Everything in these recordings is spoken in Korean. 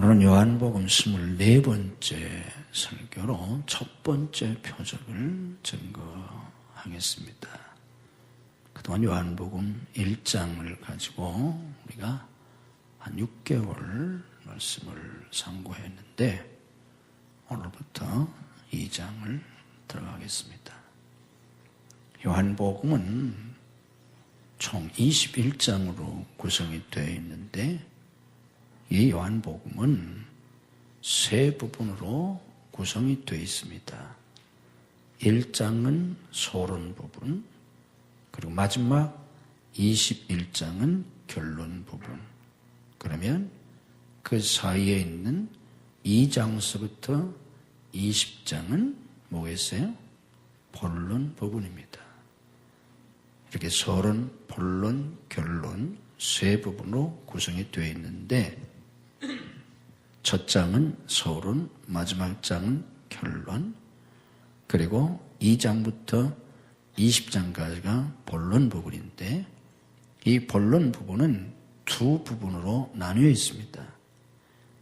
오늘은 요한복음 24번째 설교로 첫 번째 표적을 증거하겠습니다. 그동안 요한복음 1장을 가지고 우리가 한 6개월 말씀을 상고했는데 오늘부터 2장을 들어가겠습니다. 요한복음은 총 21장으로 구성이 되어 있는데 이 요한복음은 세 부분으로 구성이 되어 있습니다. 1장은 소론 부분, 그리고 마지막 21장은 결론 부분. 그러면 그 사이에 있는 2장서부터 20장은 뭐겠어요? 본론 부분입니다. 이렇게 소론, 본론, 결론 세 부분으로 구성이 되어 있는데 첫 장은 소론, 마지막 장은 결론, 그리고 2장부터 20장까지가 본론 부분인데 이 본론 부분은 두 부분으로 나뉘어 있습니다.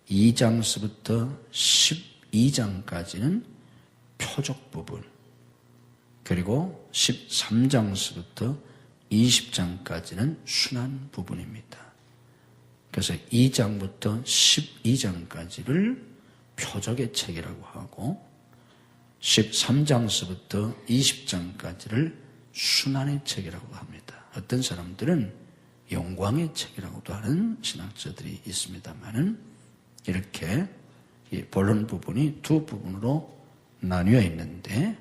2장서부터 12장까지는 표적 부분, 그리고 13장서부터 20장까지는 순환 부분입니다. 그래서 2장부터 12장까지를 표적의 책이라고 하고 13장서부터 20장까지를 순환의 책이라고 합니다. 어떤 사람들은 영광의 책이라고도 하는 신학자들이 있습니다만은 이렇게 이 본론 부분이 두 부분으로 나뉘어 있는데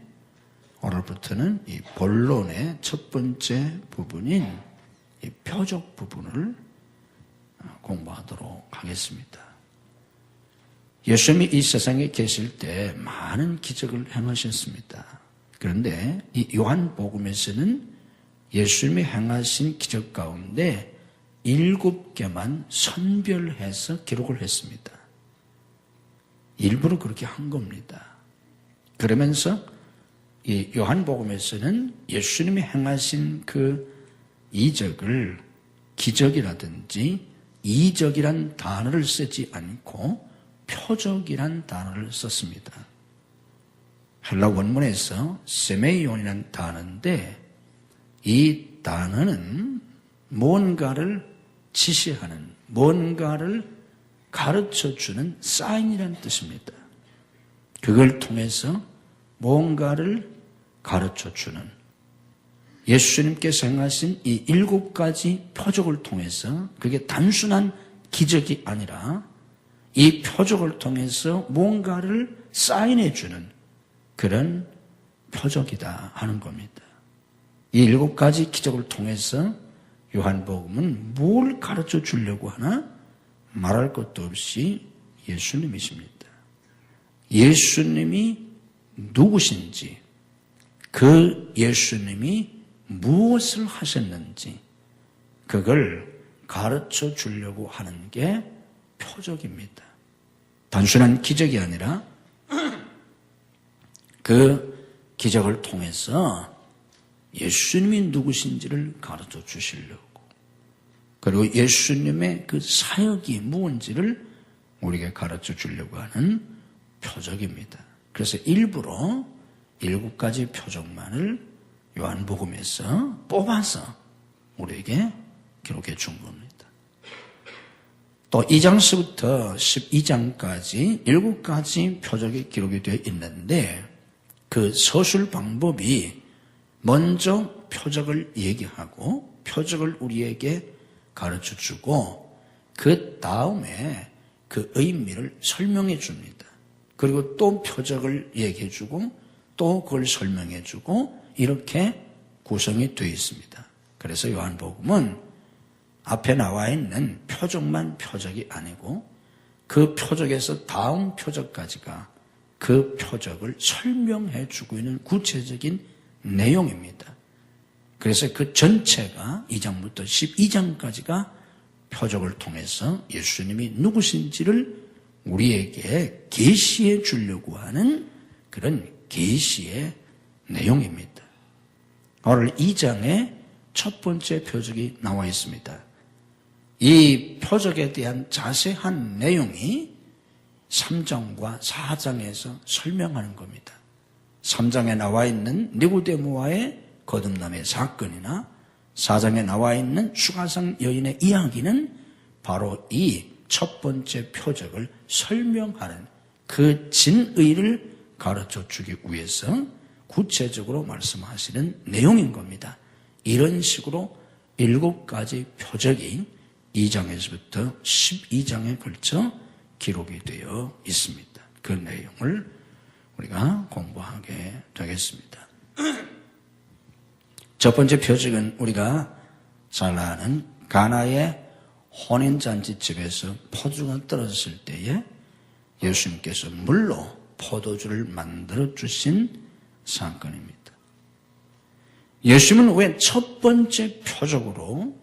오늘부터는 이 본론의 첫 번째 부분인 이 표적 부분을 공부하도록 하겠습니다. 예수님이 이 세상에 계실 때 많은 기적을 행하셨습니다. 그런데 이 요한복음에서는 예수님이 행하신 기적 가운데 7개만 선별해서 기록을 했습니다. 일부러 그렇게 한 겁니다. 그러면서 이 요한복음에서는 예수님이 행하신 그 이적을 기적이라든지 이적이란 단어를 쓰지 않고 표적이란 단어를 썼습니다. 헬라 원문에서 세메이온이라는 단어인데 이 단어는 뭔가를 지시하는, 뭔가를 가르쳐주는 사인이라는 뜻입니다. 그걸 통해서 뭔가를 가르쳐주는, 예수님께서 행하신 이 7가지 표적을 통해서 그게 단순한 기적이 아니라 이 표적을 통해서 뭔가를 사인해주는 그런 표적이다 하는 겁니다. 이 7가지 기적을 통해서 요한복음은 뭘 가르쳐 주려고 하나? 말할 것도 없이 예수님이십니다. 예수님이 누구신지, 그 예수님이 무엇을 하셨는지 그걸 가르쳐 주려고 하는 게 표적입니다. 단순한 기적이 아니라 그 기적을 통해서 예수님이 누구신지를 가르쳐 주시려고, 그리고 예수님의 그 사역이 무엇인지를 우리에게 가르쳐 주려고 하는 표적입니다. 그래서 일부러 7가지 표적만을 요한복음에서 뽑아서 우리에게 기록해 준 겁니다. 또 2장서부터 12장까지 7가지 표적이 기록이 되어 있는데 그 서술 방법이 먼저 표적을 얘기하고 표적을 우리에게 가르쳐 주고 그 다음에 그 의미를 설명해 줍니다. 그리고 또 표적을 얘기해 주고 또 그걸 설명해 주고 이렇게 구성이 되어 있습니다. 그래서 요한복음은 앞에 나와 있는 표적만 표적이 아니고 그 표적에서 다음 표적까지가 그 표적을 설명해 주고 있는 구체적인 내용입니다. 그래서 그 전체가 2장부터 12장까지가 표적을 통해서 예수님이 누구신지를 우리에게 계시해 주려고 하는 그런 계시의 내용입니다. 오늘 2장에 첫 번째 표적이 나와 있습니다. 이 표적에 대한 자세한 내용이 3장과 4장에서 설명하는 겁니다. 3장에 나와 있는 니고데모와의 거듭남의 사건이나 4장에 나와 있는 수가성 여인의 이야기는 바로 이 첫 번째 표적을 설명하는 그 진의를 가르쳐 주기 위해서 구체적으로 말씀하시는 내용인 겁니다. 이런 식으로 7가지 표적이 2장에서부터 12장에 걸쳐 기록이 되어 있습니다. 그 내용을 우리가 공부하게 되겠습니다. 첫 번째 표적은 우리가 잘 아는 가나의 혼인잔치집에서 포도주가 떨어졌을 때에 예수님께서 물로 포도주를 만들어 주신 사건입니다. 예수님은 왜 첫 번째 표적으로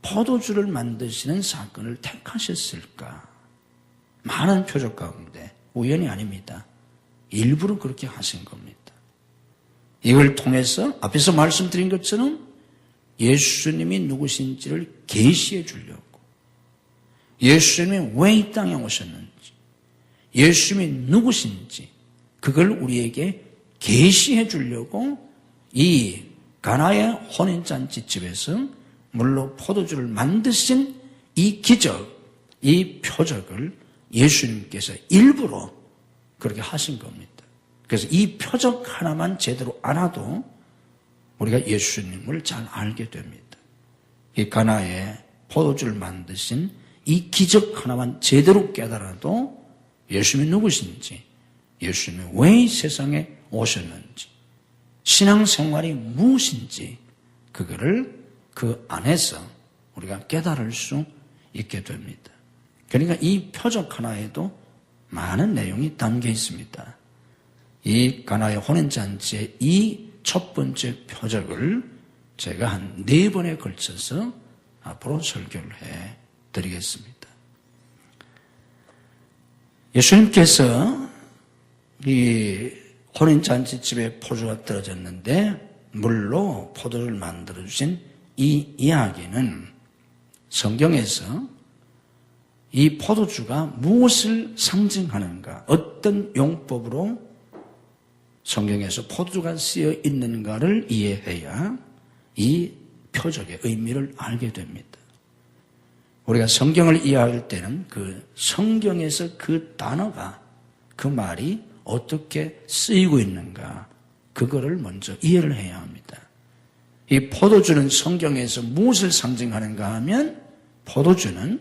포도주를 만드시는 사건을 택하셨을까? 많은 표적 가운데 우연이 아닙니다. 일부러 그렇게 하신 겁니다. 이걸 통해서 앞에서 말씀드린 것처럼 예수님이 누구신지를 계시해 주려고, 예수님이 왜 이 땅에 오셨는지, 예수님이 누구신지 그걸 우리에게 계시해 주려고 이 가나의 혼인잔치집에서 물로 포도주를 만드신 이 기적, 이 표적을 예수님께서 일부러 그렇게 하신 겁니다. 그래서 이 표적 하나만 제대로 알아도 우리가 예수님을 잘 알게 됩니다. 이 가나의 포도주를 만드신 이 기적 하나만 제대로 깨달아도 예수님이 누구신지, 예수님이 왜 이 세상에 오셨는지, 신앙생활이 무엇인지 그거를 그 안에서 우리가 깨달을 수 있게 됩니다. 그러니까 이 표적 하나에도 많은 내용이 담겨 있습니다. 이 가나의 혼인잔치의 이 첫 번째 표적을 제가 한 4번에 걸쳐서 앞으로 설교를 해 드리겠습니다. 예수님께서 이 혼인잔치집에 포도주가 떨어졌는데 물로 포도를 만들어주신 이 이야기는 성경에서 이 포도주가 무엇을 상징하는가, 어떤 용법으로 성경에서 포도주가 쓰여 있는가를 이해해야 이 표적의 의미를 알게 됩니다. 우리가 성경을 이해할 때는 그 성경에서 그 단어가, 그 말이 어떻게 쓰이고 있는가, 그거를 먼저 이해를 해야 합니다. 이 포도주는 성경에서 무엇을 상징하는가 하면 포도주는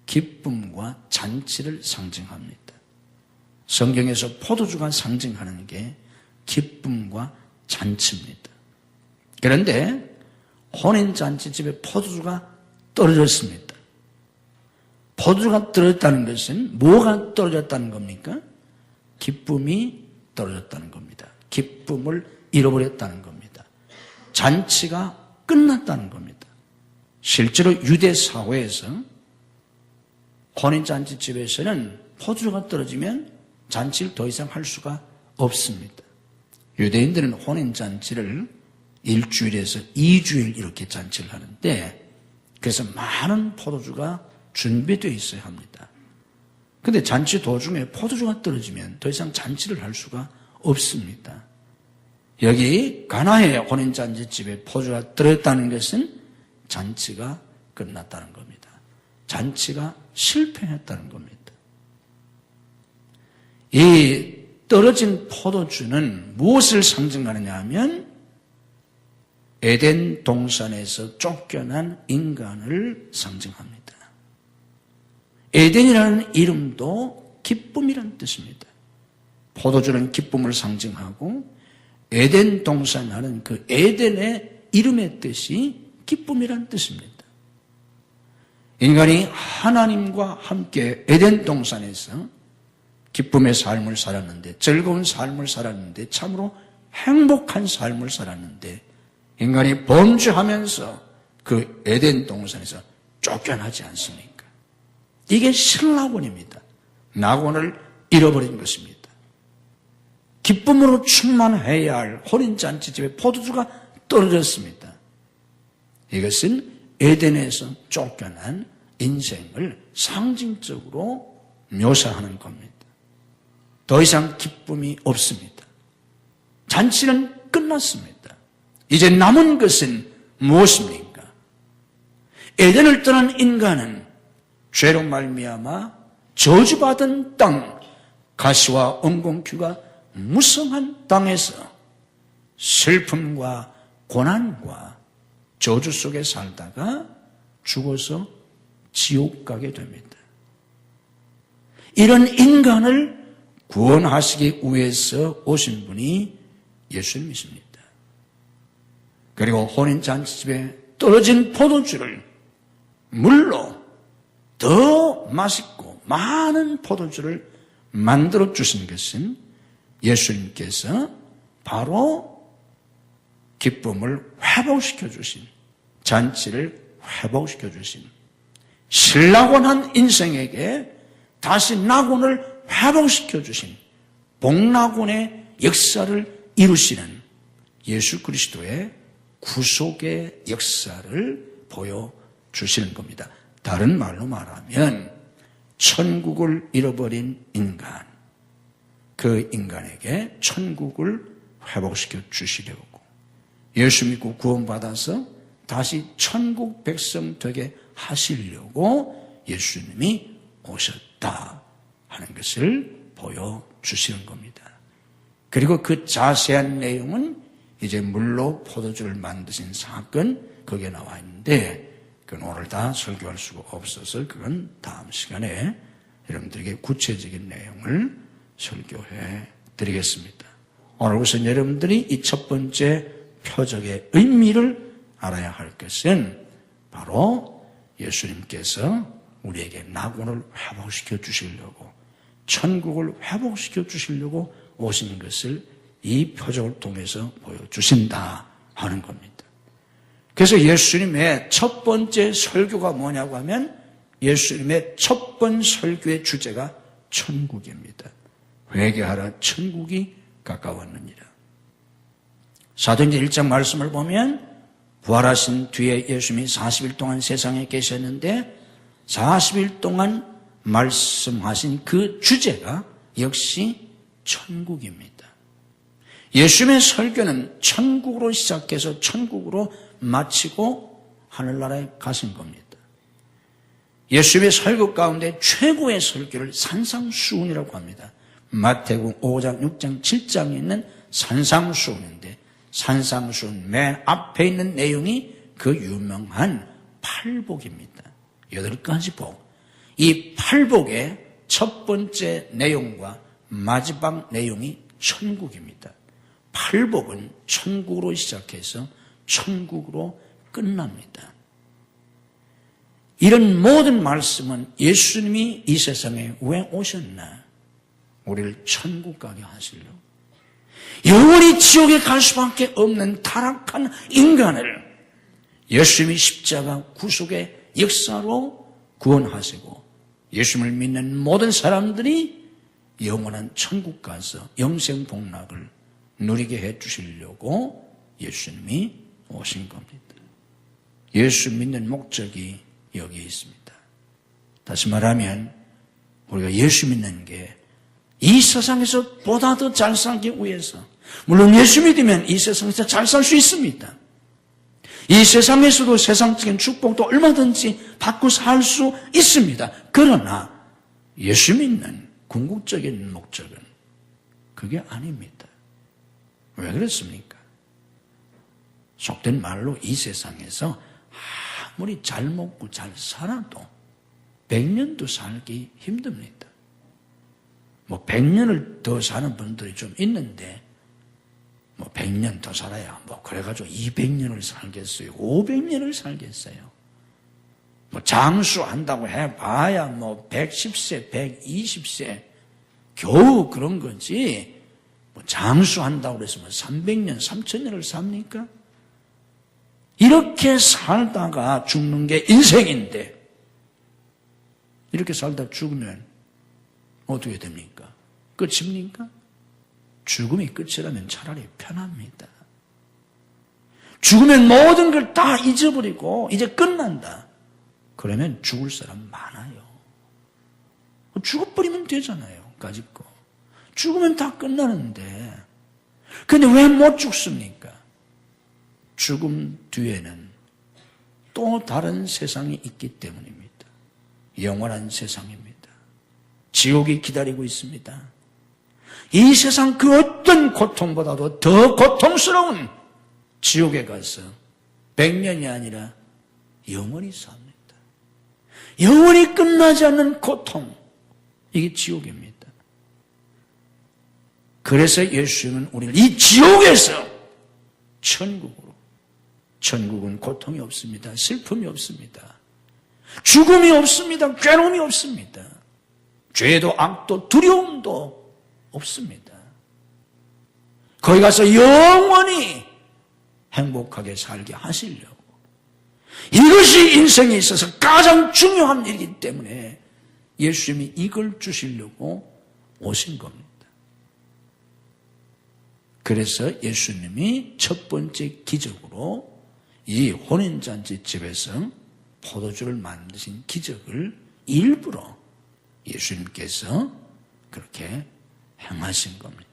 기쁨과 잔치를 상징합니다. 성경에서 포도주가 상징하는 게 기쁨과 잔치입니다. 그런데 혼인잔치집에 포도주가 떨어졌습니다. 포도주가 떨어졌다는 것은 뭐가 떨어졌다는 겁니까? 기쁨이 떨어졌다는 겁니다. 기쁨을 잃어버렸다는 겁니다. 잔치가 끝났다는 겁니다. 실제로 유대 사회에서 혼인잔치집에서는 포도주가 떨어지면 잔치를 더 이상 할 수가 없습니다. 유대인들은 혼인잔치를 일주일에서 2주일 이렇게 잔치를 하는데, 그래서 많은 포도주가 준비되어 있어야 합니다. 그런데 잔치 도중에 포도주가 떨어지면 더 이상 잔치를 할 수가 없습니다. 여기 가나의 혼인잔치집에 포도주가 떨어졌다는 것은 잔치가 끝났다는 겁니다. 잔치가 실패했다는 겁니다. 이 떨어진 포도주는 무엇을 상징하느냐 하면 에덴 동산에서 쫓겨난 인간을 상징합니다. 에덴이라는 이름도 기쁨이라는 뜻입니다. 포도주는 기쁨을 상징하고 에덴 동산하는 그 에덴의 이름의 뜻이 기쁨이라는 뜻입니다. 인간이 하나님과 함께 에덴 동산에서 기쁨의 삶을 살았는데, 즐거운 삶을 살았는데, 참으로 행복한 삶을 살았는데, 인간이 범죄하면서 그 에덴 동산에서 쫓겨나지 않습니까? 이게 신라곤입니다. 낙원을 잃어버린 것입니다. 기쁨으로 충만해야 할 혼인잔치집에 포도주가 떨어졌습니다. 이것은 에덴에서 쫓겨난 인생을 상징적으로 묘사하는 겁니다. 더 이상 기쁨이 없습니다. 잔치는 끝났습니다. 이제 남은 것은 무엇입니까? 에덴을 떠난 인간은 죄로 말미암아 저주받은 땅, 가시와 엉겅퀴가 무성한 땅에서 슬픔과 고난과 저주 속에 살다가 죽어서 지옥 가게 됩니다. 이런 인간을 구원하시기 위해서 오신 분이 예수님이십니다. 그리고 혼인잔치집에 떨어진 포도주를 물로 더 맛있고 많은 포도주를 만들어 주신 것은 예수님께서 바로 기쁨을 회복시켜 주신, 잔치를 회복시켜 주신, 신락원한 인생에게 다시 낙원을 회복시켜 주신 복낙원의 역사를 이루시는 예수 그리스도의 구속의 역사를 보여주시는 겁니다. 다른 말로 말하면 천국을 잃어버린 인간, 그 인간에게 천국을 회복시켜 주시려고, 예수 믿고 구원받아서 다시 천국 백성 되게 하시려고 예수님이 오셨다 하는 것을 보여주시는 겁니다. 그리고 그 자세한 내용은 이제 물로 포도주를 만드신 사건, 거기에 나와 있는데 그건 오늘 다 설교할 수가 없어서 그건 다음 시간에 여러분들에게 구체적인 내용을 설교해 드리겠습니다. 오늘 우선 여러분들이 이 첫 번째 표적의 의미를 알아야 할 것은 바로 예수님께서 우리에게 낙원을 회복시켜 주시려고, 천국을 회복시켜 주시려고 오신 것을 이 표적을 통해서 보여주신다 하는 겁니다. 그래서 예수님의 첫 번째 설교가 뭐냐고 하면 예수님의 첫 번 설교의 주제가 천국입니다. 회개하라, 천국이 가까웠느니라. 사도행전 1장 말씀을 보면 부활하신 뒤에 예수님이 40일 동안 세상에 계셨는데 40일 동안 말씀하신 그 주제가 역시 천국입니다. 예수님의 설교는 천국으로 시작해서 천국으로 마치고 하늘나라에 가신 겁니다. 예수님의 설교 가운데 최고의 설교를 산상수훈이라고 합니다. 마태복음 5장, 6장, 7장에 있는 산상수훈인데 산상수훈 맨 앞에 있는 내용이 그 유명한 팔복입니다. 8가지 복. 이 팔복의 첫 번째 내용과 마지막 내용이 천국입니다. 팔복은 천국으로 시작해서 천국으로 끝납니다. 이런 모든 말씀은 예수님이 이 세상에 왜 오셨나? 우리를 천국 가게 하시려고. 영원히 지옥에 갈 수밖에 없는 타락한 인간을 예수님이 십자가 구속의 역사로 구원하시고 예수님을 믿는 모든 사람들이 영원한 천국 가서 영생 복락을 누리게 해 주시려고 예수님이 오신 겁니다. 예수 믿는 목적이 여기 있습니다. 다시 말하면 우리가 예수 믿는 게 이 세상에서 보다 더 잘 살기 위해서, 물론 예수 믿으면 이 세상에서 잘 살 수 있습니다. 이 세상에서도 세상적인 축복도 얼마든지 받고 살 수 있습니다. 그러나 예수 믿는 궁극적인 목적은 그게 아닙니다. 왜 그렇습니까? 속된 말로 이 세상에서 아무리 잘 먹고 잘 살아도 100년도 살기 힘듭니다. 뭐 100년을 더 사는 분들이 좀 있는데 뭐 100년 더 살아야 뭐 그래가지고 200년을 살겠어요, 500년을 살겠어요. 뭐 장수한다고 해봐야 뭐 110세, 120세 겨우 그런 거지. 뭐 장수한다고 해서 뭐 300년, 3000년을 삽니까? 이렇게 살다가 죽는 게 인생인데 이렇게 살다 죽으면 어떻게 됩니까? 끝입니까? 죽음이 끝이라면 차라리 편합니다. 죽으면 모든 걸 다 잊어버리고 이제 끝난다. 그러면 죽을 사람 많아요. 죽어버리면 되잖아요. 가질 거. 죽으면 다 끝나는데. 근데 왜 못 죽습니까? 죽음 뒤에는 또 다른 세상이 있기 때문입니다. 영원한 세상입니다. 지옥이 기다리고 있습니다. 이 세상 그 어떤 고통보다도 더 고통스러운 지옥에 가서 100년이 아니라 영원히 삽니다. 영원히 끝나지 않는 고통, 이게 지옥입니다. 그래서 예수님은 우리를 이 지옥에서 천국으로, 천국은 고통이 없습니다. 슬픔이 없습니다. 죽음이 없습니다. 괴로움이 없습니다. 죄도 악도 두려움도 없습니다. 거기 가서 영원히 행복하게 살게 하시려고. 이것이 인생에 있어서 가장 중요한 일이기 때문에 예수님이 이걸 주시려고 오신 겁니다. 그래서 예수님이 첫 번째 기적으로 이 혼인잔치 집에서 포도주를 만드신 기적을 일부러 예수님께서 그렇게 행하신 겁니다.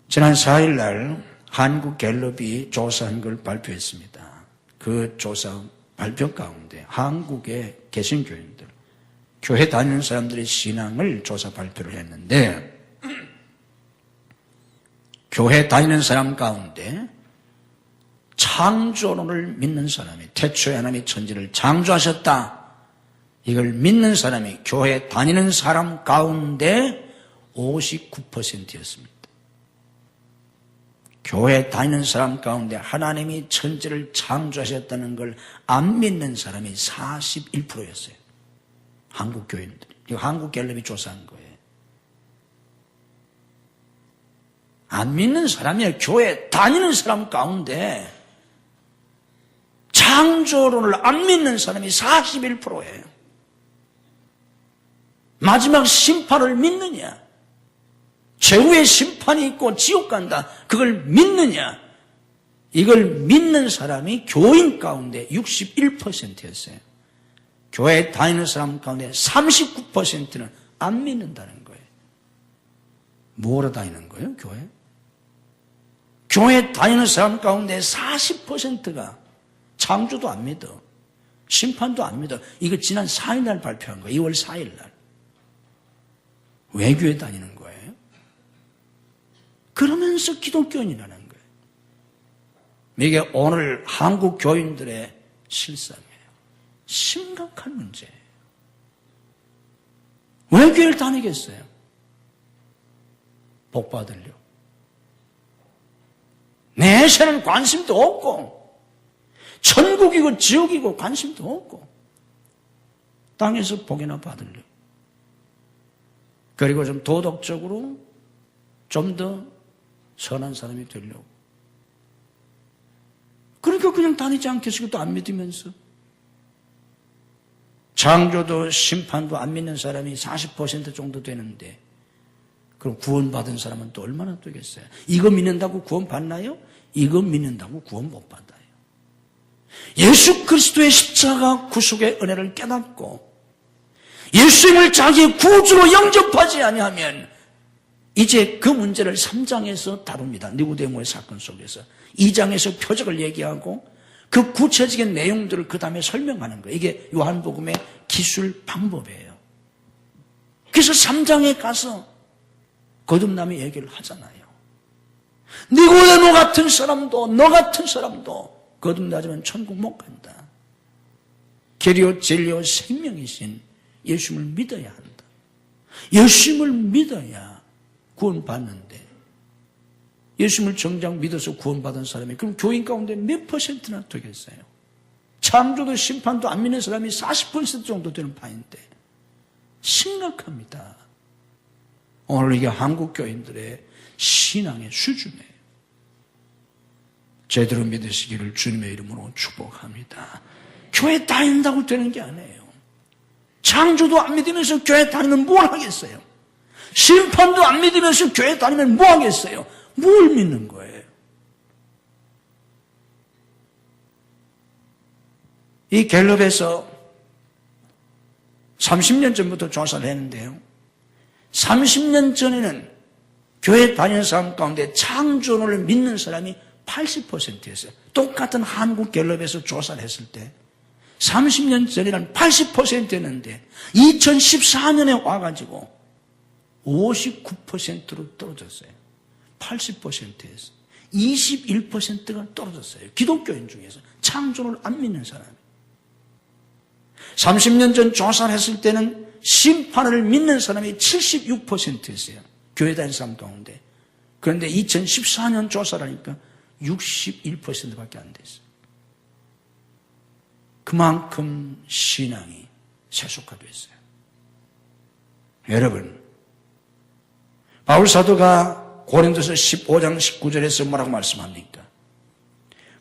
지난 4일 날 한국갤럽이 조사한 걸 발표했습니다. 그 조사 발표 가운데 한국에 계신 교인들, 교회 다니는 사람들의 신앙을 조사 발표를 했는데 교회 다니는 사람 가운데 창조론을 믿는 사람이, 태초에 하나님이 천지를 창조하셨다, 이걸 믿는 사람이 교회 다니는 사람 가운데 59%였습니다. 교회 다니는 사람 가운데 하나님이 천지를 창조하셨다는 걸 안 믿는 사람이 41%였어요. 한국 교인들이. 이거 한국갤럽이 조사한 거예요. 안 믿는 사람이 교회 다니는 사람 가운데 창조론을 안 믿는 사람이 41%예요. 마지막 심판을 믿느냐? 최후의 심판이 있고 지옥 간다. 그걸 믿느냐? 이걸 믿는 사람이 교인 가운데 61%였어요. 교회 다니는 사람 가운데 39%는 안 믿는다는 거예요. 뭐하러 다니는 거예요, 교회? 교회 다니는 사람 가운데 40%가 창조도 안 믿어. 심판도 안 믿어. 이거 지난 4일 날 발표한 거예요. 2월 4일 날. 왜 교회 다니는 거예요? 그러면서 기독교인이라는 거예요. 이게 오늘 한국 교인들의 실상이에요. 심각한 문제예요. 왜 교회를 다니겠어요? 복 받으려. 내세는 관심도 없고 천국이고 지옥이고 관심도 없고 땅에서 복이나 받으려. 그리고 좀 도덕적으로 좀 더 선한 사람이 되려고. 그러니까 그냥 다니지 않겠어요? 또 안 믿으면서. 창조도 심판도 안 믿는 사람이 40% 정도 되는데 그럼 구원받은 사람은 또 얼마나 되겠어요? 이거 믿는다고 구원 받나요? 이거 믿는다고 구원 못 받아요. 예수 그리스도의 십자가 구속의 은혜를 깨닫고 예수님을 자기의 구주로 영접하지 아니하면 이제 그 문제를 3장에서 다룹니다. 니고데모의 사건 속에서. 2장에서 표적을 얘기하고 그 구체적인 내용들을 그 다음에 설명하는 거예요. 이게 요한복음의 기술 방법이에요. 그래서 3장에 가서 거듭남의 얘기를 하잖아요. 니고데모 같은 사람도 너 같은 사람도 거듭나지면 천국 못 간다. 계리오 진리오 생명이신 예수님을 믿어야 한다. 예수님을 믿어야 구원받는데 예수님을 정작 믿어서 구원받은 사람이 그럼 교인 가운데 몇 %나 되겠어요? 창조도 심판도 안 믿는 사람이 40% 정도 되는 파인데 심각합니다. 오늘 이게 한국 교인들의 신앙의 수준이에요. 제대로 믿으시기를 주님의 이름으로 축복합니다. 교회 다닌다고 되는 게 아니에요. 창조도 안 믿으면서 교회 다니면 뭘 하겠어요? 심판도 안 믿으면서 교회 다니면 뭐 하겠어요? 뭘 믿는 거예요? 이 갤럽에서 30년 전부터 조사를 했는데요. 30년 전에는 교회 다니는 사람 가운데 창조론을 믿는 사람이 80%였어요. 똑같은 한국갤럽에서 조사를 했을 때 30년 전에는 80%였는데 2014년에 와가지고 59%로 떨어졌어요. 80%에서 21%가 떨어졌어요. 기독교인 중에서 창조를 안 믿는 사람이. 30년 전 조사를 했을 때는 심판을 믿는 사람이 76%였어요. 교회 다니는 사람 가운데. 그런데 2014년 조사를 하니까 61%밖에 안 됐어요. 그만큼 신앙이 세속화됐어요. 여러분, 바울 사도가 고린도서 15장 19절에서 뭐라고 말씀합니까?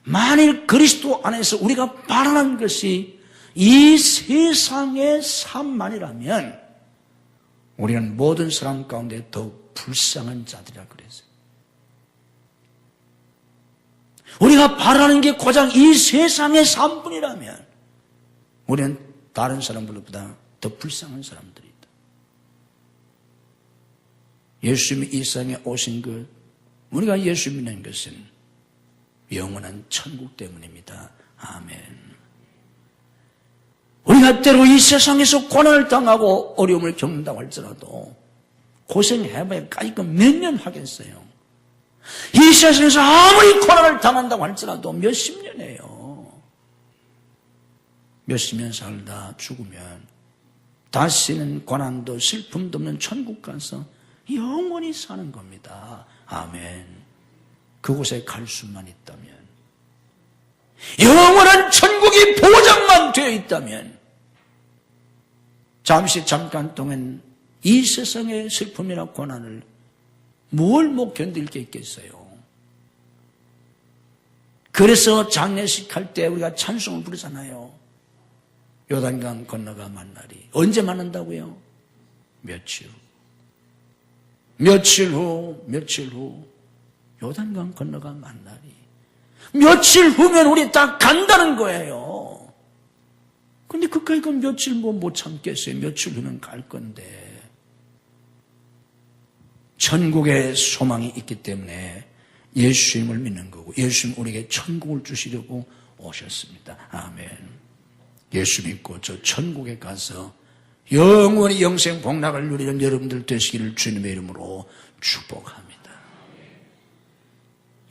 만일 그리스도 안에서 우리가 바라는 것이 이 세상의 삶만이라면 우리는 모든 사람 가운데 더 불쌍한 자들이라 그랬어요. 우리가 바라는 게 고작 이 세상의 삶뿐이라면 우리는 다른 사람들보다 더 불쌍한 사람들이다. 예수님이 이 세상에 오신 것, 우리가 예수 믿는 것은 영원한 천국 때문입니다. 아멘. 우리가 때로 이 세상에서 고난을 당하고 어려움을 겪는다고 할지라도 고생해봐야 까짓건 몇 년 하겠어요. 이 세상에서 아무리 고난을 당한다고 할지라도 몇십 년이에요. 몇십 년 살다 죽으면 다시는 고난도 슬픔도 없는 천국 가서 영원히 사는 겁니다. 아멘. 그곳에 갈 수만 있다면, 영원한 천국이 보장만 되어 있다면 잠깐 동안 이 세상의 슬픔이나 고난을 뭘 못 견딜 게 있겠어요. 그래서 장례식 할 때 우리가 찬송을 부르잖아요. 요단강 건너가 만나리. 언제 만난다고요? 며칠 후 요단강 건너가 만나리. 며칠 후면 우리 다 간다는 거예요. 근데 그까이 그 며칠 못 참겠어요. 며칠 후면 갈 건데. 천국에 소망이 있기 때문에 예수님을 믿는 거고, 예수님 우리에게 천국을 주시려고 오셨습니다. 아멘. 예수 믿고 저 천국에 가서 영원히 영생 복락을 누리는 여러분들 되시기를 주님의 이름으로 축복합니다.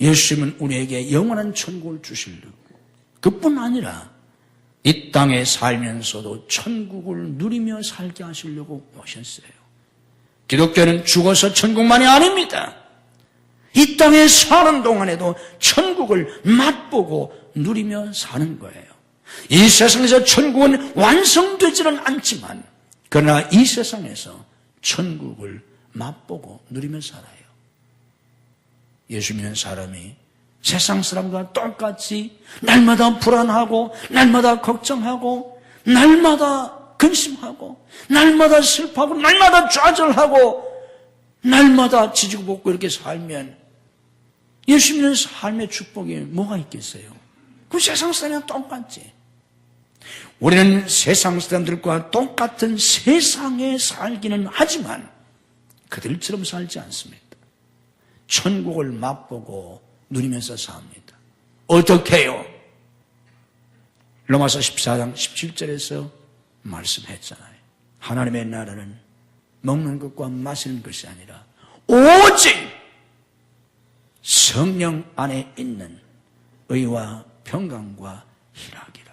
예수님은 우리에게 영원한 천국을 주시려고, 그뿐 아니라 이 땅에 살면서도 천국을 누리며 살게 하시려고 오셨어요. 기독교는 죽어서 천국만이 아닙니다. 이 땅에 사는 동안에도 천국을 맛보고 누리며 사는 거예요. 이 세상에서 천국은 완성되지는 않지만, 그러나 이 세상에서 천국을 맛보고 누리며 살아요. 예수 믿는 사람이 세상 사람과 똑같이 날마다 불안하고, 날마다 걱정하고, 날마다 근심하고, 날마다 슬퍼하고, 날마다 좌절하고, 날마다 지지고 볶고 이렇게 살면 예수 믿는 삶의 축복이 뭐가 있겠어요? 그 세상 사람이랑 똑같지. 우리는 세상 사람들과 똑같은 세상에 살기는 하지만 그들처럼 살지 않습니다. 천국을 맛보고 누리면서 삽니다. 어떻게 해요? 로마서 14장 17절에서 말씀했잖아요. 하나님의 나라는 먹는 것과 마시는 것이 아니라 오직 성령 안에 있는 의와 평강과 희락이라.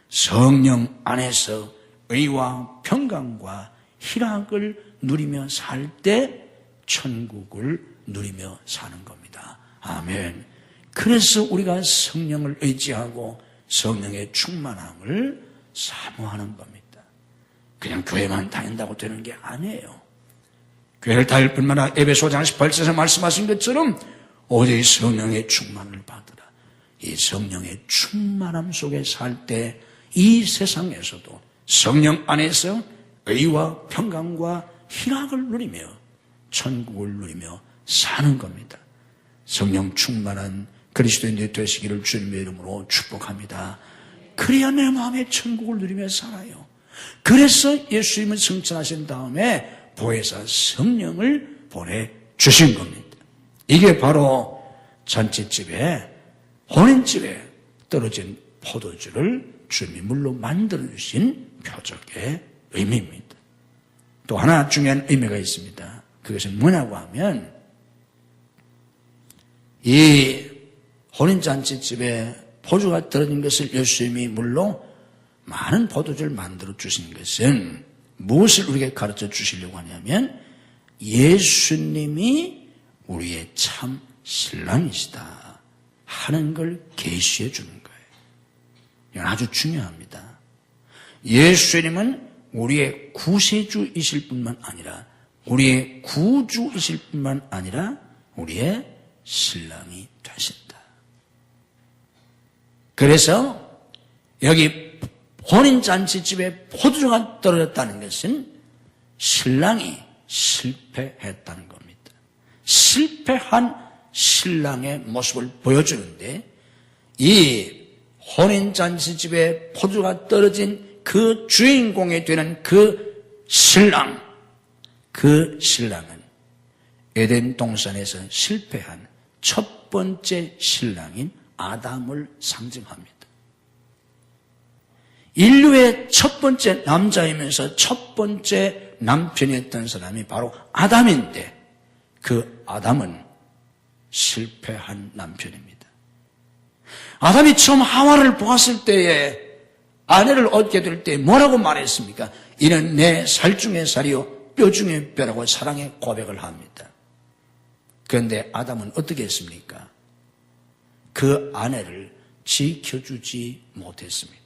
성령 안에서 의와 평강과 희락을 누리며 살 때 천국을 누리며 사는 겁니다. 아멘. 그래서 우리가 성령을 의지하고 성령의 충만함을 사모하는 겁니다. 그냥 교회만 다닌다고 되는 게 아니에요. 교회를 다닐 뿐만 아니라 에베소서 18절에서 말씀하신 것처럼 오직 성령의 충만을 받으라. 이 성령의 충만함 속에 살 때 이 세상에서도 성령 안에서 의와 평강과 희락을 누리며 천국을 누리며 사는 겁니다. 성령 충만한 그리스도인들이 되시기를 주님의 이름으로 축복합니다. 그래야 내 마음에 천국을 누리며 살아요. 그래서 예수님을 성천하신 다음에 보혜사 성령을 보내주신 겁니다. 이게 바로 잔치집에, 혼인집에 떨어진 포도주를 주님이 물로 만들어주신 표적의 의미입니다. 또 하나 중요한 의미가 있습니다. 그것은 뭐냐고 하면, 이 혼인잔치집에 포도주가 떨어진 것을 예수님이 물로 많은 포도주를 만들어 주신 것은 무엇을 우리에게 가르쳐 주시려고 하냐면, 예수님이 우리의 참 신랑이시다 하는 걸 계시해 주는 거예요. 이건 아주 중요합니다. 예수님은 우리의 구세주이실 뿐만 아니라, 우리의 구주이실 뿐만 아니라 우리의 신랑이 되신다. 그래서 여기 혼인잔치집에 포도주가 떨어졌다는 것은 신랑이 실패했다는 겁니다. 실패한 신랑의 모습을 보여주는데, 이 혼인잔치집에 포도주가 떨어진 그 주인공이 되는 그 신랑은 에덴 동산에서 실패한 첫 번째 신랑인 아담을 상징합니다. 인류의 첫 번째 남자이면서 첫 번째 남편이었던 사람이 바로 아담인데, 그 아담은 실패한 남편입니다. 아담이 처음 하와를 보았을 때에, 아내를 얻게 될 때 뭐라고 말했습니까? 이는 내 살 중에 살이요 뼈 중에 뼈라고 사랑의 고백을 합니다. 그런데 아담은 어떻게 했습니까? 그 아내를 지켜주지 못했습니다.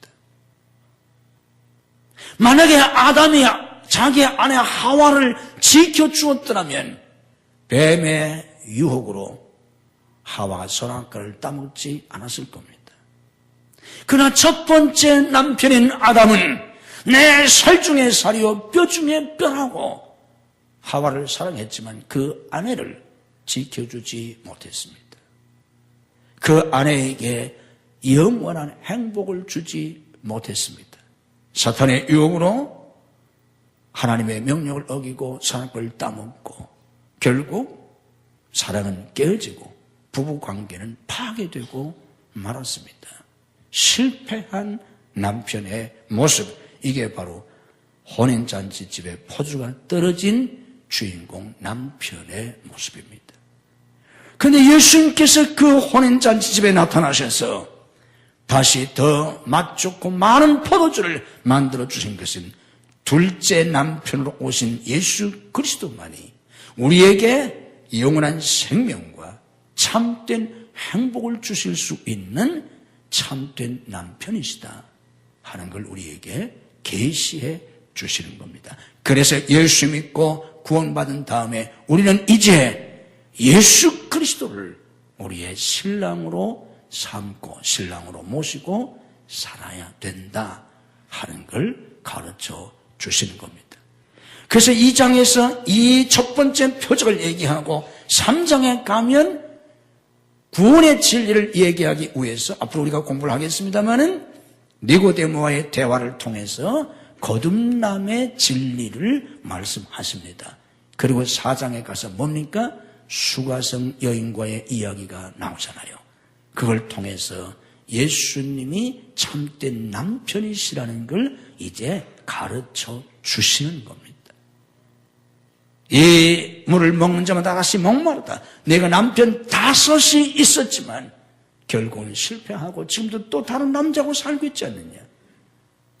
만약에 아담이 자기 아내 하와를 지켜주었더라면 뱀의 유혹으로 하와가 선악과를 따먹지 않았을 겁니다. 그러나 첫 번째 남편인 아담은 내 살 중에 살이요 뼈 중에 뼈라고 하와를 사랑했지만 그 아내를 지켜주지 못했습니다. 그 아내에게 영원한 행복을 주지 못했습니다. 사탄의 유혹으로 하나님의 명령을 어기고 선악과를 따먹고 결국 사랑은 깨어지고 부부관계는 파괴되고 말았습니다. 실패한 남편의 모습, 이게 바로 혼인잔치집에 포도주가 떨어진 주인공 남편의 모습입니다. 그런데 예수님께서 그 혼인잔치집에 나타나셔서 다시 더 맛 좋고 많은 포도주를 만들어 주신 것은 둘째 남편으로 오신 예수 그리스도만이 우리에게 영원한 생명과 참된 행복을 주실 수 있는 참된 남편이시다 하는 걸 우리에게 계시해 주시는 겁니다. 그래서 예수 믿고 구원받은 다음에 우리는 이제 예수 그리스도를 우리의 신랑으로 삼고 신랑으로 모시고 살아야 된다 하는 걸 가르쳐 주시는 겁니다. 그래서 2장에서 이 첫 번째 표적을 얘기하고 3장에 가면 구원의 진리를 얘기하기 위해서 앞으로 우리가 공부를 하겠습니다마는 니고데모와의 대화를 통해서 거듭남의 진리를 말씀하십니다. 그리고 4장에 가서 뭡니까? 수가성 여인과의 이야기가 나오잖아요. 그걸 통해서 예수님이 참된 남편이시라는 걸 이제 가르쳐 주시는 겁니다. 이 물을 먹는 자마다 다시 목마르다. 내가 남편 5이 있었지만 결국은 실패하고 지금도 또 다른 남자하고 살고 있지 않느냐.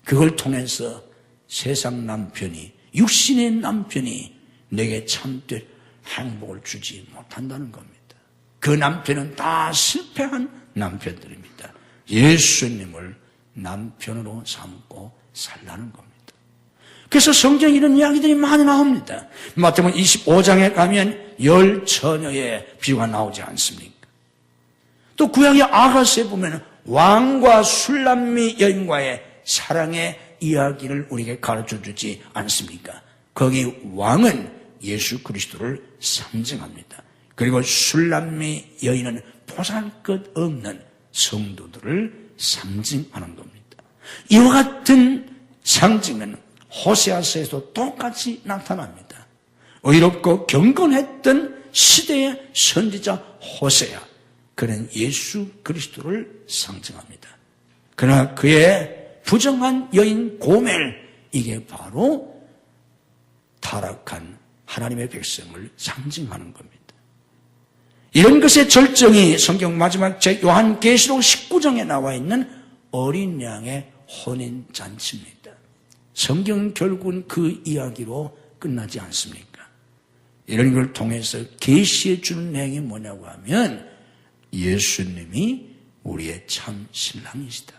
그걸 통해서 세상 남편이, 육신의 남편이 내게 참된 행복을 주지 못한다는 겁니다. 그 남편은 다 실패한 남편들입니다. 예수님을 남편으로 삼고 살라는 겁니다. 그래서 성경에 이런 이야기들이 많이 나옵니다. 마태복음 25장에 가면 10처녀의 비유가 나오지 않습니까? 또 구약의 아가서에 보면 왕과 술람미 여인과의 사랑의 이야기를 우리에게 가르쳐주지 않습니까? 거기 왕은 예수 그리스도를 상징합니다. 그리고 술람미 여인은 보잘것 없는 성도들을 상징하는 겁니다. 이와 같은 상징은 호세아서에도 똑같이 나타납니다. 의롭고 경건했던 시대의 선지자 호세아, 그는 예수 그리스도를 상징합니다. 그러나 그의 부정한 여인 고멜, 이게 바로 타락한 하나님의 백성을 상징하는 겁니다. 이런 것의 절정이 성경 마지막 책 요한계시록 19장에 나와 있는 어린 양의 혼인잔치입니다. 성경은 결국은 그 이야기로 끝나지 않습니까? 이런 걸 통해서 계시해 주는 내용이 뭐냐고 하면 예수님이 우리의 참 신랑이시다.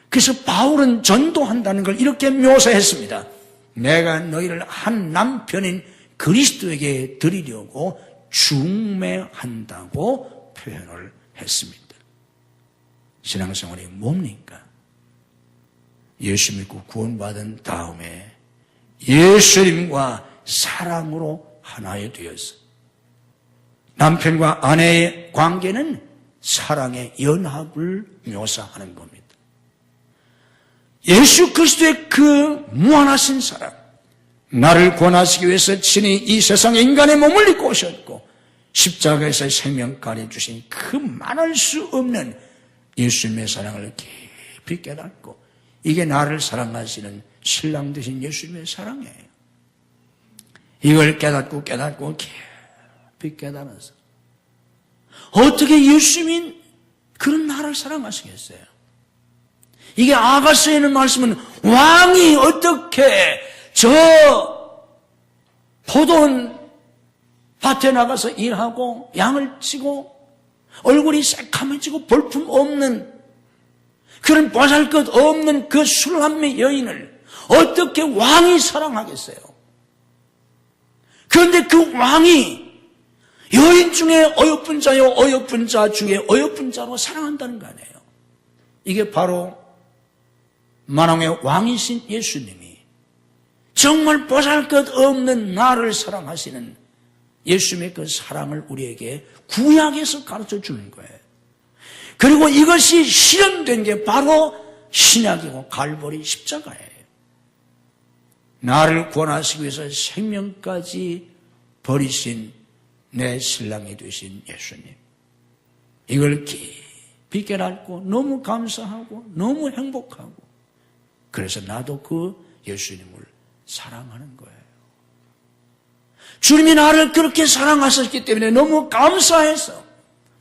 그래서 바울은 전도한다는 걸 이렇게 묘사했습니다. 내가 너희를 한 남편인 그리스도에게 드리려고 중매한다고 표현을 했습니다. 신앙생활이 뭡니까? 예수 믿고 구원받은 다음에 예수님과 사랑으로 하나에 되어서 남편과 아내의 관계는 사랑의 연합을 묘사하는 겁니다. 예수 그리스도의 그 무한하신 사랑, 나를 구원하시기 위해서 친히 이 세상에 인간의 몸을 입고 오셨고 십자가에서 생명까지 주신 그 말할 수 없는 예수님의 사랑을 깊이 깨닫고 이게 나를 사랑하시는 신랑 되신 예수님의 사랑이에요. 이걸 깨닫고 깊이 깨달아서 어떻게 예수님이 그런 나를 사랑하시겠어요? 이게 아가서에 있는 말씀은 왕이 어떻게 저 포도원 밭에 나가서 일하고 양을 치고 얼굴이 새카매지고 볼품 없는 그런 보잘것없는 그 술한매 여인을 어떻게 왕이 사랑하겠어요? 그런데 그 왕이 여인 중에 어여쁜 자요 어여쁜 자 중에 어여쁜 자로 사랑한다는 거 아니에요. 이게 바로 만왕의 왕이신 예수님이 정말 보잘것없는 나를 사랑하시는 예수님의 그 사랑을 우리에게 구약에서 가르쳐 주는 거예요. 그리고 이것이 실현된 게 바로 신약이고 갈보리 십자가예요. 나를 구원하시기 위해서 생명까지 버리신 내 신랑이 되신 예수님. 이걸 깊이 깨닫고 너무 감사하고 너무 행복하고 그래서 나도 그 예수님을 사랑하는 거예요. 주님이 나를 그렇게 사랑하셨기 때문에 너무 감사해서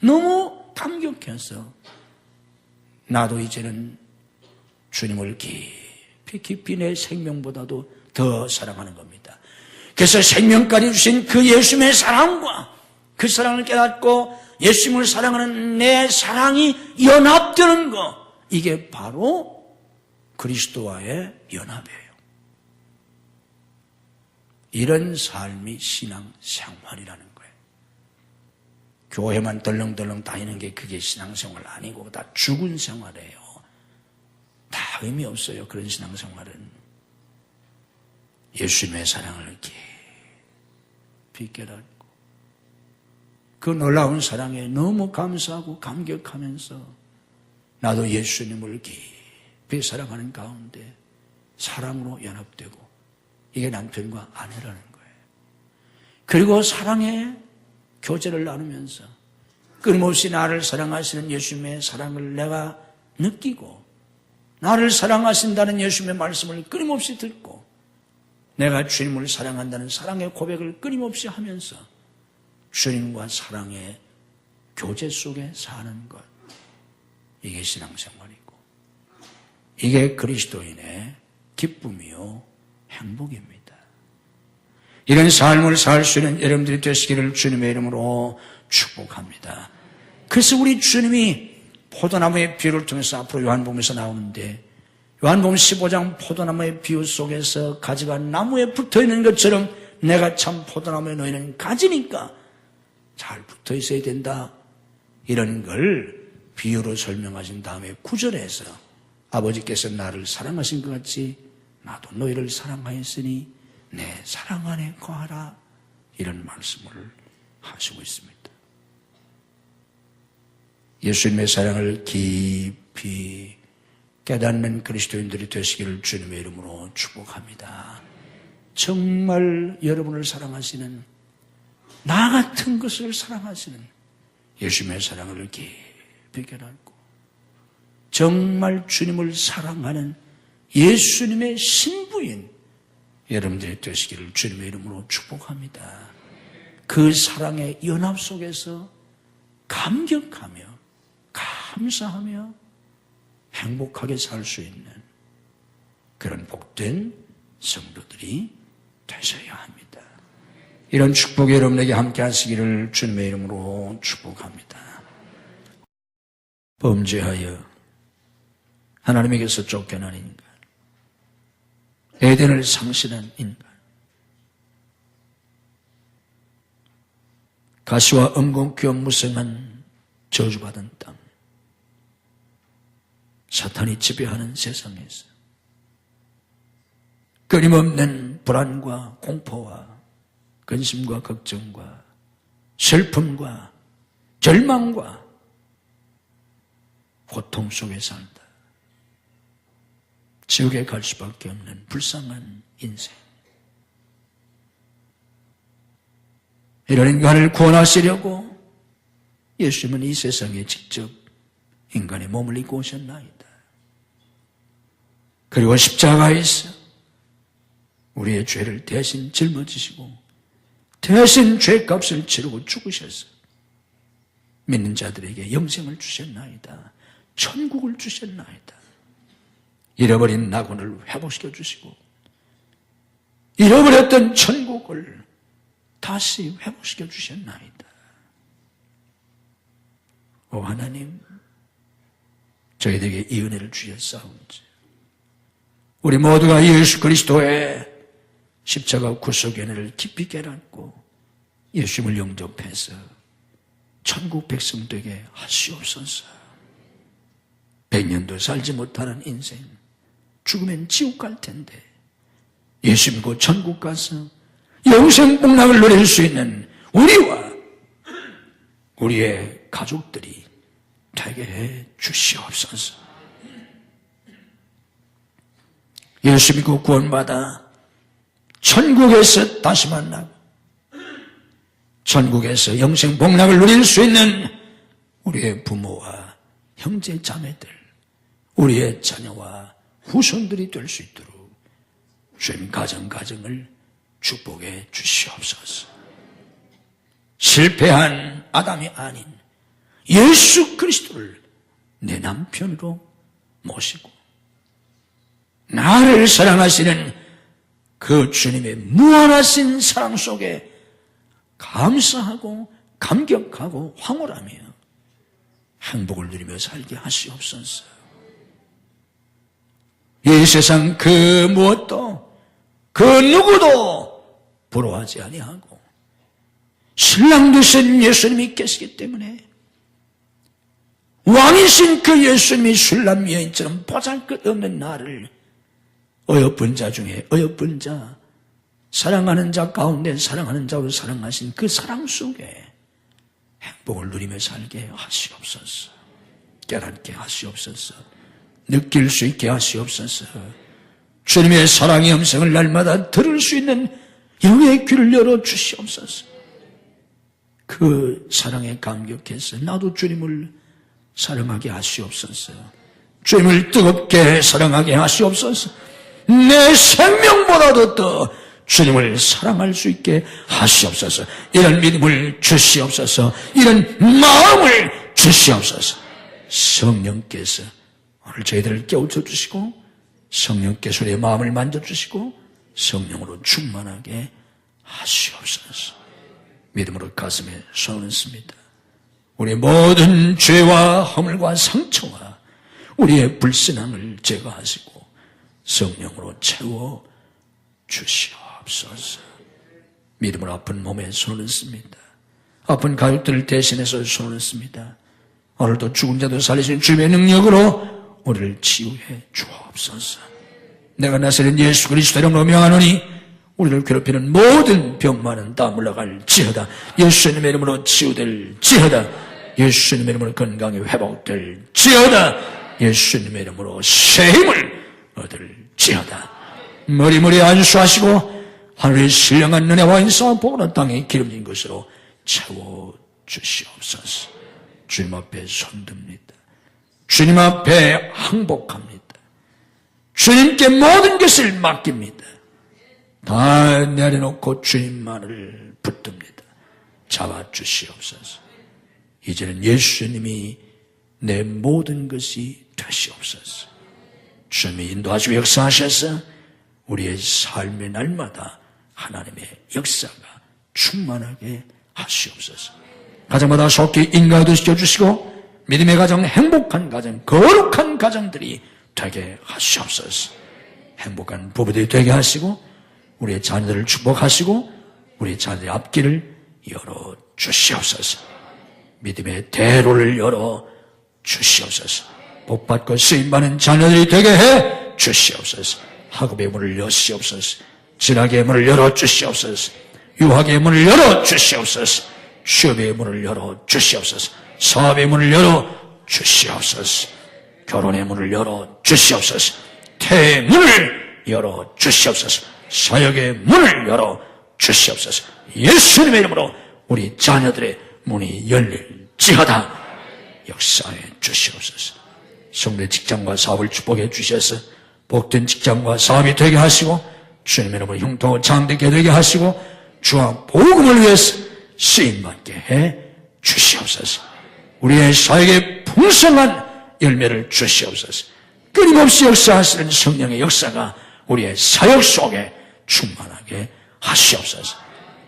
너무 감격해서 나도 이제는 주님을 깊이 내 생명보다도 더 사랑하는 겁니다. 그래서 생명까지 주신 그 예수님의 사랑과 그 사랑을 깨닫고 예수님을 사랑하는 내 사랑이 연합되는 것, 이게 바로 그리스도와의 연합이에요. 이런 삶이 신앙생활이라는 거예요. 교회만 덜렁덜렁 다니는 게 그게 신앙생활 아니고 다 죽은 생활이에요. 다 의미 없어요. 그런 신앙생활은. 예수님의 사랑을 깊이 깨닫고 그 놀라운 사랑에 너무 감사하고 감격하면서 나도 예수님을 깊이 사랑하는 가운데 사랑으로 연합되고 이게 남편과 아내라는 거예요. 그리고 사랑의 교제를 나누면서 끊임없이 나를 사랑하시는 예수님의 사랑을 내가 느끼고 나를 사랑하신다는 예수님의 말씀을 끊임없이 듣고 내가 주님을 사랑한다는 사랑의 고백을 끊임없이 하면서 주님과 사랑의 교제 속에 사는 것, 이게 신앙생활이고 이게 그리스도인의 기쁨이요 행복입니다. 이런 삶을 살 수 있는 여러분들이 되시기를 주님의 이름으로 축복합니다. 그래서 우리 주님이 포도나무의 비유를 통해서 앞으로 요한복음에서 나오는데 요한복음 15장 포도나무의 비유 속에서 가지가 나무에 붙어있는 것처럼 내가 참 포도나무에 너희는 가지니까 잘 붙어있어야 된다, 이런 걸 비유로 설명하신 다음에 9절에서 아버지께서 나를 사랑하신 것 같이 나도 너희를 사랑하였으니 내 사랑 안에 거하라, 이런 말씀을 하시고 있습니다. 예수님의 사랑을 깊이 깨닫는 그리스도인들이 되시기를 주님의 이름으로 축복합니다. 정말 여러분을 사랑하시는, 나 같은 것을 사랑하시는 예수님의 사랑을 깊이 깨닫고 정말 주님을 사랑하는 예수님의 신부인 여러분들이 되시기를 주님의 이름으로 축복합니다. 그 사랑의 연합 속에서 감격하며 감사하며 행복하게 살 수 있는 그런 복된 성도들이 되셔야 합니다. 이런 축복이 여러분에게 함께 하시기를 주님의 이름으로 축복합니다. 범죄하여 하나님에게서 쫓겨난 인간, 에덴을 상실한 인간, 가시와 은공귀와 무성한 저주받은 땅, 사탄이 지배하는 세상에서 끊임없는 불안과 공포와 근심과 걱정과 슬픔과 절망과 고통 속에 살다 지옥에 갈 수밖에 없는 불쌍한 인생, 이런 인간을 구원하시려고 예수님은 이 세상에 직접 인간의 몸을 입고 오셨나이다. 그리고 십자가에서 우리의 죄를 대신 짊어지시고 대신 죄값을 치르고 죽으셔서 믿는 자들에게 영생을 주셨나이다. 천국을 주셨나이다. 잃어버린 낙원을 회복시켜 주시고 잃어버렸던 천국을 다시 회복시켜 주셨나이다. 오 하나님, 저희들에게 이 은혜를 주셨사온지 우리 모두가 예수 그리스도의 십자가 구속의 은혜를 깊이 깨닫고 예수님을 영접해서 천국 백성 되게 하시옵소서. 100년도 살지 못하는 인생, 죽으면 지옥 갈 텐데 예수 믿고 천국 가서 영생 복락을 누릴 수 있는 우리와 우리의 가족들이 되게 해 주시옵소서. 예수 믿고 구원받아 천국에서 다시 만나고 천국에서 영생 복락을 누릴 수 있는 우리의 부모와 형제 자매들, 우리의 자녀와 후손들이 될 수 있도록 주님 가정을 축복해 주시옵소서. 실패한 아담이 아닌 예수 그리스도를 내 남편으로 모시고 나를 사랑하시는 그 주님의 무한하신 사랑 속에 감사하고 감격하고 황홀하며 행복을 누리며 살게 하시옵소서. 이 세상 그 무엇도 그 누구도 부러워하지 아니하고 신랑 되신 예수님이 계시기 때문에 왕이신 그 예수님이 술람 여인처럼 보잘것없는 나를 어여쁜 자 중에 어여쁜 자, 사랑하는 자 가운데 사랑하는 자로 사랑하신 그 사랑 속에 행복을 누리며 살게 하시옵소서. 깨닫게 하시옵소서. 느낄 수 있게 하시옵소서. 주님의 사랑의 음성을 날마다 들을 수 있는 영의 귀를 열어주시옵소서. 그 사랑에 감격해서 나도 주님을 사랑하게 하시옵소서. 주님을 뜨겁게 사랑하게 하시옵소서. 내 생명보다도 더 주님을 사랑할 수 있게 하시옵소서. 이런 믿음을 주시옵소서. 이런 마음을 주시옵소서. 성령께서 오늘 저희들을 깨우쳐 주시고 성령께서 우리의 마음을 만져주시고 성령으로 충만하게 하시옵소서. 믿음으로 가슴에 손을 얹습니다. 우리의 모든 죄와 허물과 상처와 우리의 불신앙을 제거하시고 성령으로 채워 주시옵소서. 믿음으로 아픈 몸에 손을 얹습니다. 아픈 가족들을 대신해서 손을 얹습니다. 오늘도 죽은 자도 살리신 주님의 능력으로 우리를 치유해 주옵소서. 내가 나서는 예수 그리스도 이름으로 명하노니 우리를 괴롭히는 모든 병만은 다 물러갈지어다. 예수님의 이름으로 치유될지어다. 예수님의 이름으로 건강이 회복될지어다. 예수님의 이름으로 새 힘을 얻을지어다. 머리머리 안수하시고 하늘의 신령한 은혜와 인사와 복은 땅에 기름진 것으로 채워주시옵소서. 주님 앞에 손듭니다. 주님 앞에 항복합니다. 주님께 모든 것을 맡깁니다. 다 내려놓고 주님만을 붙듭니다. 잡아주시옵소서. 이제는 예수님이 내 모든 것이 되시옵소서. 주님이 인도하시고 역사하셔서 우리의 삶의 날마다 하나님의 역사가 충만하게 하시옵소서. 가정마다 속히 인가도 시켜주시고 믿음의 가정, 행복한 가정, 거룩한 가정들이 되게 하시옵소서. 행복한 부부들이 되게 하시고 우리의 자녀들을 축복하시고 우리의 자녀들의 앞길을 열어주시옵소서. 믿음의 대로를 열어주시옵소서. 복받고 쓰임받는 자녀들이 되게 해 주시옵소서. 학업의 문을 여시옵소서. 진학의 문을 열어주시옵소서. 유학의 문을 열어주시옵소서. 취업의 문을 열어주시옵소서. 사업의 문을 열어주시옵소서. 결혼의 문을 열어주시옵소서. 태의 문을 열어주시옵소서. 사역의 문을 열어주시옵소서. 예수님의 이름으로 우리 자녀들의 문이 열릴지어다. 역사해 주시옵소서. 성도의 직장과 사업을 축복해 주셔서 복된 직장과 사업이 되게 하시고 주님의 이름으로 흉통을 장되게 되게 하시고 주와 복음을 위해서 쓰임받게 해 주시옵소서. 우리의 사역에 풍성한 열매를 주시옵소서. 끊임없이 역사하시는 성령의 역사가 우리의 사역 속에 충만하게 하시옵소서.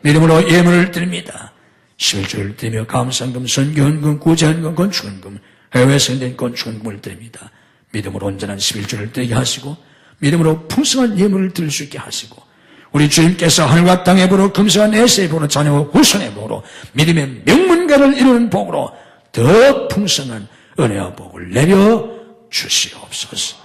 믿음으로 예물을 드립니다. 11조를 드리며 감사헌금, 선교헌금, 구제헌금, 건축헌금, 해외 선된 건축헌금을 드립니다. 믿음으로 온전한 11조를 드리게 하시고 믿음으로 풍성한 예물을 드릴 수 있게 하시고 우리 주님께서 하늘과 땅의 복으로 금수와 내세의 복으로 자녀와 후손의 복으로 믿음의 명문가를 이루는 복으로 더 풍성한 은혜와 복을 내려 주시옵소서.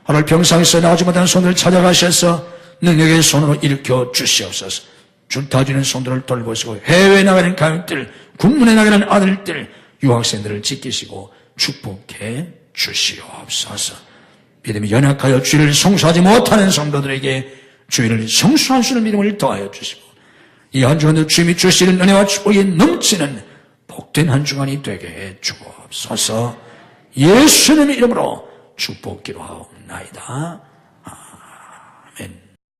하늘 평상에서 나오지 못한 손을 찾아가셔서 능력의 손으로 일으켜 주시옵소서. 줄타주는 손들을 돌보시고 해외에 나가는 가족들, 군문에 나가는 아들들, 유학생들을 지키시고 축복해 주시옵소서. 믿음이 연약하여 주의를 성수하지 못하는 성도들에게 주의를 성수할 수 있는 믿음을 더하여 주시고 이 한 주간도 주님이 주시는 은혜와 축복이 넘치는 복된 한 주간이 되게 해 주옵소서. 예수님의 이름으로 축복기도하옵나이다.